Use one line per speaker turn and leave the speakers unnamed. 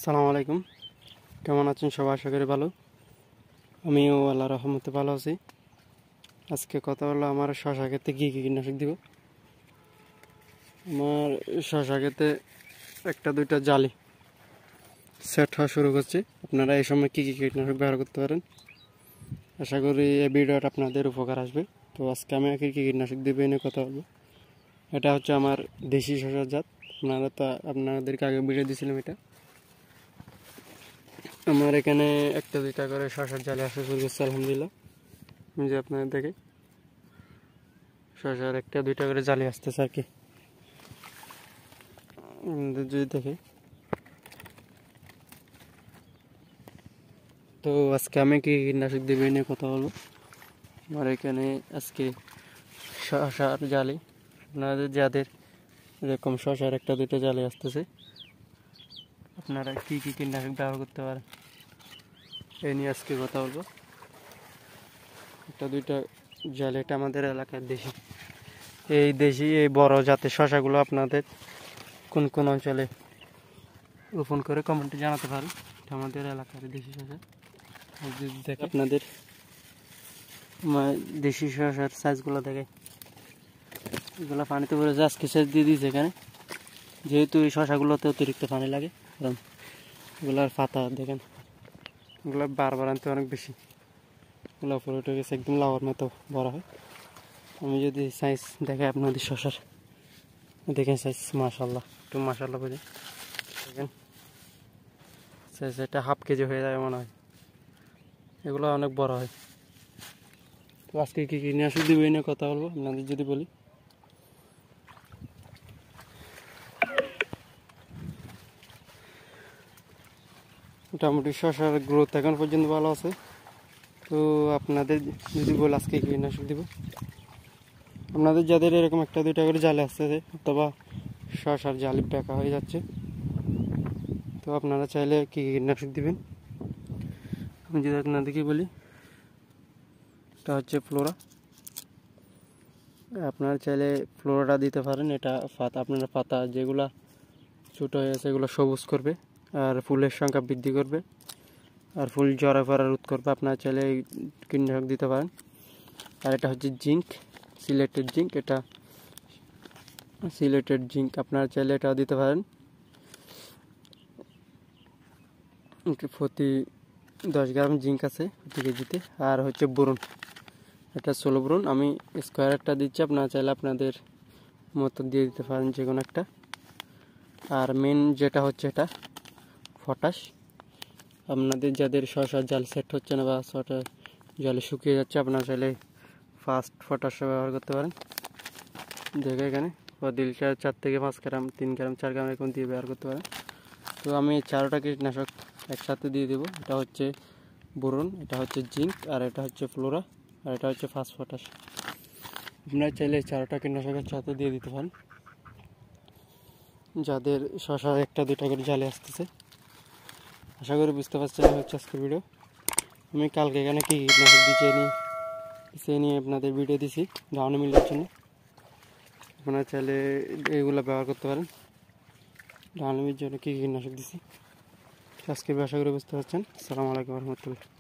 আসসালামু আলাইকুম। কেমন আছেন সবাই? আশা করি ভালো। আমিও আল্লাহর রহমতে ভালো আছি। আজকে কথা হলো আমার শশা ক্ষেতে কী কী কীটনাশক দিব। আমার শশা ক্ষেতে একটা দুইটা জালি সেট হওয়া শুরু করছে। আপনারা এই সময় কী কী কীটনাশক ব্যবহার করতে পারেন, আশা করি এই ভিডিওটা আপনাদের উপকার আসবে। তো আজকে আমি কী কী কীটনাশক দিব এনে কথা বলবো। এটা হচ্ছে আমার দেশি শশার জাত। আপনাদেরকে আগে ভিডিও দিয়েছিলাম। এটা আমার এখানে একটা দুইটা করে শশার জালি আসা শুরু করছে আলহামদুলিল্লাহ। যে আপনাদের দেখে শশার একটা দুইটা করে জালি আসতেছে আর কি। যদি দেখে তো আজকে আমি কি কীটনাশক দেবে নিয়ে কথা বলবো। আমার এখানে আজকে শশার জালি, আপনাদের যাদের এরকম শশার একটা দুইটা জালি আসতেছে, আপনারা কী কী কীটনাশক ব্যবহার করতে পারেন এই নিয়ে আজকে কথা বলবো। একটা দুইটা জালি, এটা আমাদের এলাকার দেশি এই বড় জাতের শশাগুলো আপনাদের কোন কোন অঞ্চলে রোপণ করে কমেন্টে জানাতে পারেন। এটা আমাদের এলাকার দেশি শশা। যদি দেখে আপনাদের দেশি শশার সাইজগুলো দেখে, এগুলো পানিতে পড়ে আজকে সেচ দিয়ে দিয়েছে এখানে, যেহেতু এই শশাগুলোতে অতিরিক্ত পানি লাগে। কারণ এগুলার পাতা দেখেন, এগুলো বারবার আনতে অনেক বেশি, এগুলো উপরে উঠে গেছে, একদম লাউর মতো বড় হয়। আমি যদি সাইজ দেখে আপনাদের শশার, দেখেন সাইজ মাশাল্লাহ, একটু মাশাল্লাহ বলে দেখেন সাইজ, এটা হাফ কেজি হয়ে যায় মনে হয়। এগুলো অনেক বড় হয়। তো আজকে কী কীটনাশক দিব এই নিয়ে কথা বলবো। আপনাদের যদি বলি, মোটামুটি শশার গ্রোথ এখন পর্যন্ত ভালো আছে। তো আপনাদের যদি বলি আজকে কীটনাশক দিব, আপনাদের যাদের এরকম একটা দুইটা করে জালে আসতেছে অথবা শশার জালি বেঁকা হয়ে যাচ্ছে, তো আপনারা চাইলে কী কীটনাশক দিবেন আমি যদি আপনাদেরকে বলি, এটা হচ্ছে ফ্লোরা। আপনারা চাইলে ফ্লোরাটা দিতে পারেন। এটা আপনারা পাতা যেগুলা ছোটো হয়ে আছে এগুলো সবুজ করবে আর ফুলের সংখ্যা বৃদ্ধি করবে আর ফুল ঝরা পড়া রোধ করবে। আপনারা চাইলে এই কীটনাশক দিতে পারেন। আর এটা হচ্ছে জিঙ্ক, সিলেটেড জিঙ্ক। এটা সিলেটেড জিঙ্ক, আপনারা চাইলে এটাও দিতে পারেন। প্রতি 10 গ্রাম জিঙ্ক আছে প্রতি কেজিতে। আর হচ্ছে বোরন, এটা 16 বোরন। আমি স্কোয়ার একটা দিচ্ছি, আপনারা চাইলে আপনাদের মতো দিয়ে দিতে পারেন যে কোনো একটা। আর মেন যেটা হচ্ছে এটা পটাশ। আপনাদের যাদের শশার জাল সেট হচ্ছে না বা শশার জলে শুকিয়ে যাচ্ছে, আপনারা চাইলে ফার্স্ট পটাশ ব্যবহার করতে পারেন। দেখে এখানে দিলটা 4 থেকে 5 গ্রাম, 3 গ্রাম, 4 গ্রাম এরকম দিয়ে ব্যবহার করতে পারেন। তো আমি 4টা কীটনাশক একসাথে দিয়ে দেবো। এটা হচ্ছে বোরন, এটা হচ্ছে জিঙ্ক, আর এটা হচ্ছে ফ্লোরা, আর এটা হচ্ছে ফসফরাস। আপনারা চাইলে 4টা কীটনাশক একসাথে দিয়ে দিতে পারেন যাদের শশা একটা দুইটা করে জালে আসতেছে। আশা করি বুঝতে পারছেন হচ্ছে আজকের ভিডিও। আমি কালকে এখানে কী কীটনাশক দিচ্ছি সে নিয়ে আপনাদের ভিডিও দিছি ডাউনে মিলের জন্য। আপনারা চাইলে এগুলো ব্যবহার করতে পারেন। ডাউনে মিলের জন্য কী কীটনাশক দিছি আজকে আশা করি বুঝতে পারছেন। আসসালামু আলাইকুম রহমতুল্লাহ।